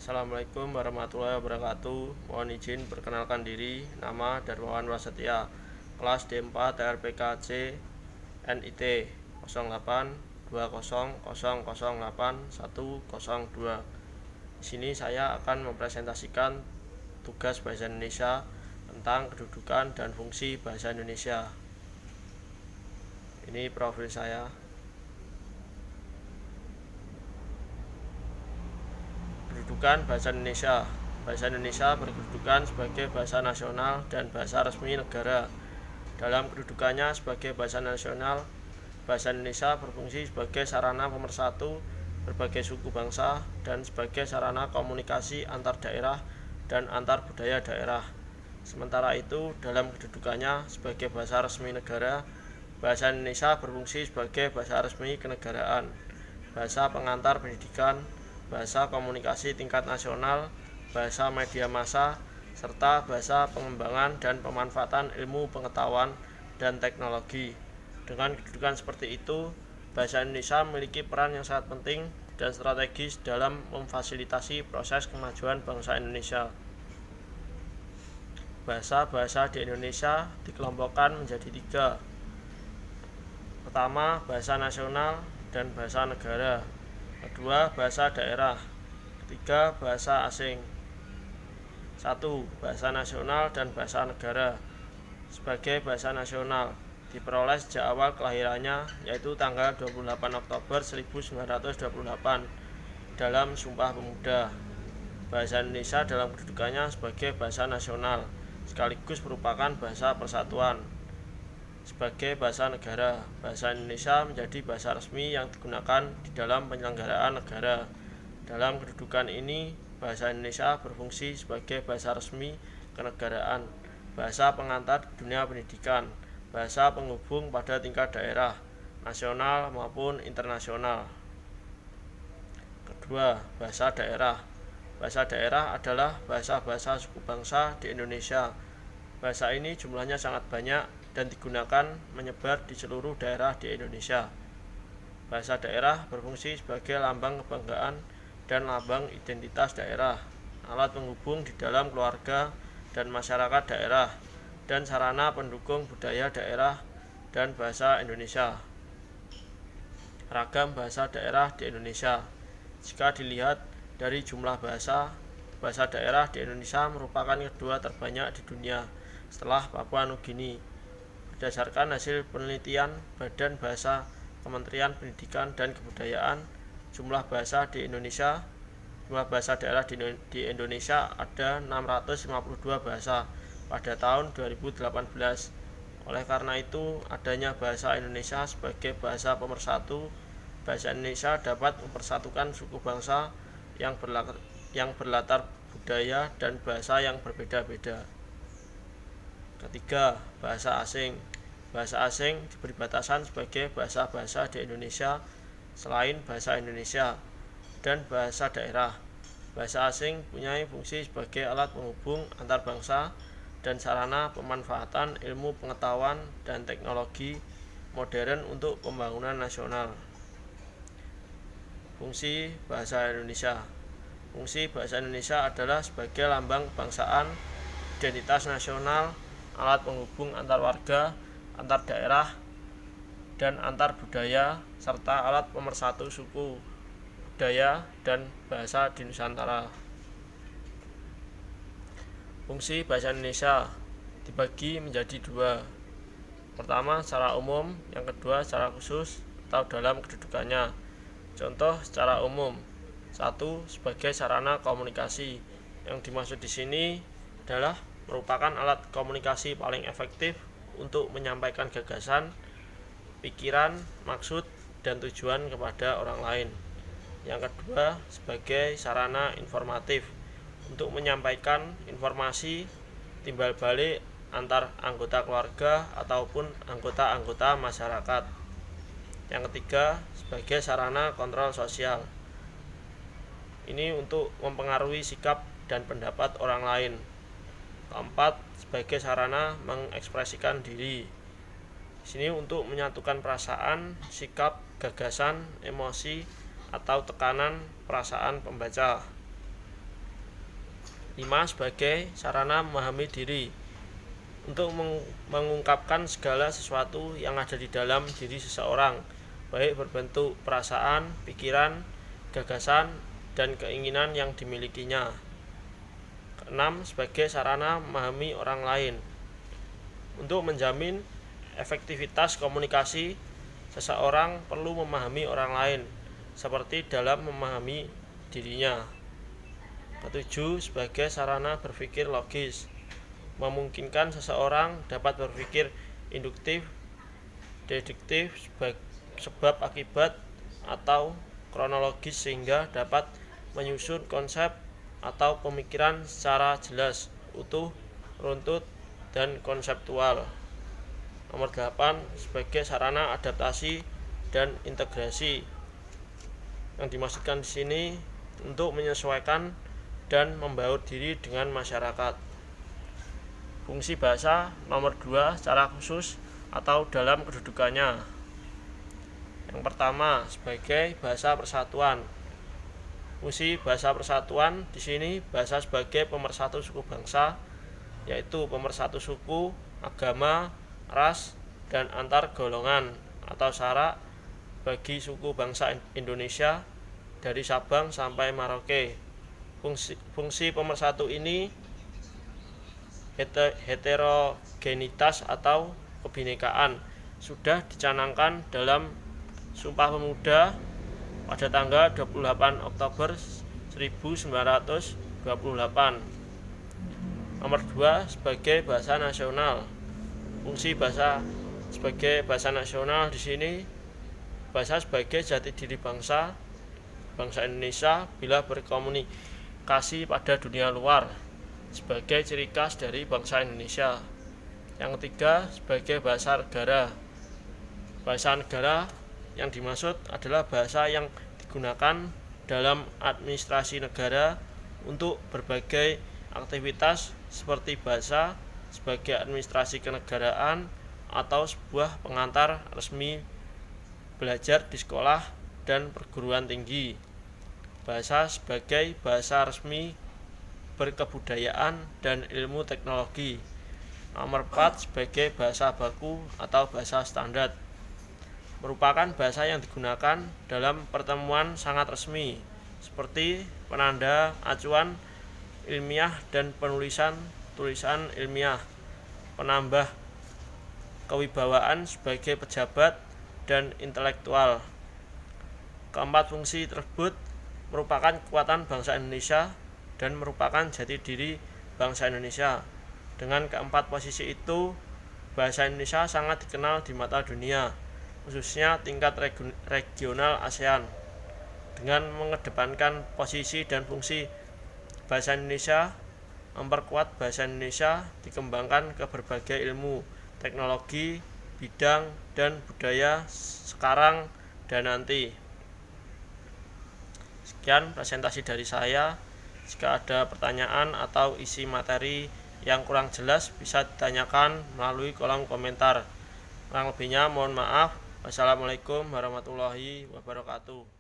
Assalamualaikum warahmatullahi wabarakatuh. Mohon izin perkenalkan diri. Nama Darmawan Prasetya, kelas D4 TRPK C NIT 0820008102. Di sini saya akan mempresentasikan tugas bahasa Indonesia tentang kedudukan dan fungsi bahasa Indonesia. Ini profil saya. Kedudukan bahasa Indonesia. Bahasa Indonesia berkedudukan sebagai bahasa nasional dan bahasa resmi negara. Dalam kedudukannya sebagai bahasa nasional, bahasa Indonesia berfungsi sebagai sarana pemersatu berbagai suku bangsa dan sebagai sarana komunikasi antar daerah dan antar budaya daerah. Sementara itu, dalam kedudukannya sebagai bahasa resmi negara, bahasa Indonesia berfungsi sebagai bahasa resmi kenegaraan, bahasa pengantar pendidikan, bahasa komunikasi tingkat nasional, bahasa media massa, serta bahasa pengembangan dan pemanfaatan ilmu pengetahuan dan teknologi. Dengan kedudukan seperti itu, bahasa Indonesia memiliki peran yang sangat penting dan strategis dalam memfasilitasi proses kemajuan bangsa Indonesia. Bahasa-bahasa di Indonesia dikelompokkan menjadi 3. Pertama, bahasa nasional dan bahasa negara. Kedua, bahasa daerah. Ketiga, bahasa asing. 1. Bahasa nasional dan bahasa negara. Sebagai bahasa nasional, diperoleh sejak awal kelahirannya, yaitu tanggal 28 Oktober 1928 dalam Sumpah Pemuda. Bahasa Indonesia dalam kedudukannya sebagai bahasa nasional, sekaligus merupakan bahasa persatuan. Sebagai bahasa negara, bahasa Indonesia menjadi bahasa resmi yang digunakan di dalam penyelenggaraan negara. Dalam kedudukan ini, bahasa Indonesia berfungsi sebagai bahasa resmi kenegaraan, bahasa pengantar dunia pendidikan, bahasa penghubung pada tingkat daerah, nasional maupun internasional. Kedua, bahasa daerah. Bahasa daerah adalah bahasa-bahasa suku bangsa di Indonesia. Bahasa ini jumlahnya sangat banyak dan digunakan menyebar di seluruh daerah di Indonesia. Bahasa daerah berfungsi sebagai lambang kebanggaan dan lambang identitas daerah, alat penghubung di dalam keluarga dan masyarakat daerah, dan sarana pendukung budaya daerah dan bahasa Indonesia. Ragam bahasa daerah di Indonesia. Jika dilihat dari jumlah bahasa daerah di Indonesia merupakan kedua terbanyak di dunia setelah Papua Nugini. Berdasarkan hasil penelitian Badan Bahasa Kementerian Pendidikan dan Kebudayaan, jumlah bahasa daerah di Indonesia ada 652 bahasa pada tahun 2018. Oleh karena itu, adanya bahasa Indonesia sebagai bahasa pemersatu, bahasa Indonesia dapat mempersatukan suku bangsa yang berlatar budaya dan bahasa yang berbeda-beda. Ketiga, bahasa asing. Bahasa asing diberi batasan sebagai bahasa-bahasa di Indonesia selain bahasa Indonesia dan bahasa daerah. Bahasa asing punya fungsi sebagai alat penghubung antar bangsa dan sarana pemanfaatan ilmu pengetahuan dan teknologi modern untuk pembangunan nasional. Fungsi bahasa Indonesia. Fungsi bahasa Indonesia adalah sebagai lambang kebangsaan, identitas nasional, alat penghubung antar warga, antar daerah, dan antar budaya, serta alat pemersatu suku, budaya, dan bahasa di Nusantara. Fungsi bahasa Indonesia dibagi menjadi 2. Pertama, secara umum, yang kedua secara khusus atau dalam kedudukannya. Contoh secara umum. 1. Sebagai sarana komunikasi. Yang dimaksud di sini adalah merupakan alat komunikasi paling efektif untuk menyampaikan gagasan, pikiran, maksud, dan tujuan kepada orang lain. Yang kedua, sebagai sarana informatif untuk menyampaikan informasi timbal balik antar anggota keluarga ataupun anggota-anggota masyarakat. Yang ketiga, sebagai sarana kontrol sosial. Ini untuk mempengaruhi sikap dan pendapat orang lain. Keempat, sebagai sarana mengekspresikan diri. Di sini untuk menyatukan perasaan, sikap, gagasan, emosi, atau tekanan perasaan pembaca. 5. Sebagai sarana memahami diri, untuk mengungkapkan segala sesuatu yang ada di dalam diri seseorang, baik berbentuk perasaan, pikiran, gagasan, dan keinginan yang dimilikinya. 6. Sebagai sarana memahami orang lain, untuk menjamin efektivitas komunikasi, seseorang perlu memahami orang lain seperti dalam memahami dirinya. 7. Sebagai sarana berpikir logis, memungkinkan seseorang dapat berpikir induktif, deduktif, sebab akibat, atau kronologis sehingga dapat menyusun konsep atau pemikiran secara jelas, utuh, runtut, dan konseptual. Nomor 8. Sebagai sarana adaptasi dan integrasi, yang dimaksudkan di sini untuk menyesuaikan dan membaur diri dengan masyarakat. Fungsi bahasa nomor 2 secara khusus atau dalam kedudukannya. Yang pertama, sebagai bahasa persatuan. Fungsi bahasa persatuan di sini bahasa sebagai pemersatu suku bangsa, yaitu pemersatu suku, agama, ras, dan antar golongan atau syarak bagi suku bangsa Indonesia dari Sabang sampai Merauke. Fungsi pemersatu ini heterogenitas atau kebinekaan sudah dicanangkan dalam Sumpah Pemuda pada tanggal 28 Oktober 1928. Nomor 2. Sebagai bahasa nasional. Fungsi bahasa sebagai bahasa nasional di sini bahasa sebagai jati diri bangsa Indonesia bila berkomunikasi pada dunia luar, sebagai ciri khas dari bangsa Indonesia. Yang ketiga, sebagai bahasa negara. Bahasa negara yang dimaksud adalah bahasa yang digunakan dalam administrasi negara untuk berbagai aktivitas seperti bahasa sebagai administrasi kenegaraan atau sebuah pengantar resmi belajar di sekolah dan perguruan tinggi. Bahasa sebagai bahasa resmi berkebudayaan dan ilmu teknologi. Nomor 4. Sebagai bahasa baku atau bahasa standar, merupakan bahasa yang digunakan dalam pertemuan sangat resmi seperti penanda acuan ilmiah dan penulisan tulisan ilmiah, penambah kewibawaan sebagai pejabat dan intelektual. Keempat fungsi tersebut merupakan kekuatan bangsa Indonesia dan merupakan jati diri bangsa Indonesia. Dengan keempat posisi itu, bahasa Indonesia sangat dikenal di mata dunia, khususnya tingkat regional ASEAN. Dengan mengedepankan posisi dan fungsi bahasa Indonesia, memperkuat bahasa Indonesia dikembangkan ke berbagai ilmu, teknologi, bidang, dan budaya sekarang dan nanti. Sekian presentasi dari saya. Jika ada pertanyaan atau isi materi yang kurang jelas bisa ditanyakan melalui kolom komentar. Kurang lebihnya mohon maaf. Wassalamualaikum warahmatullahi wabarakatuh.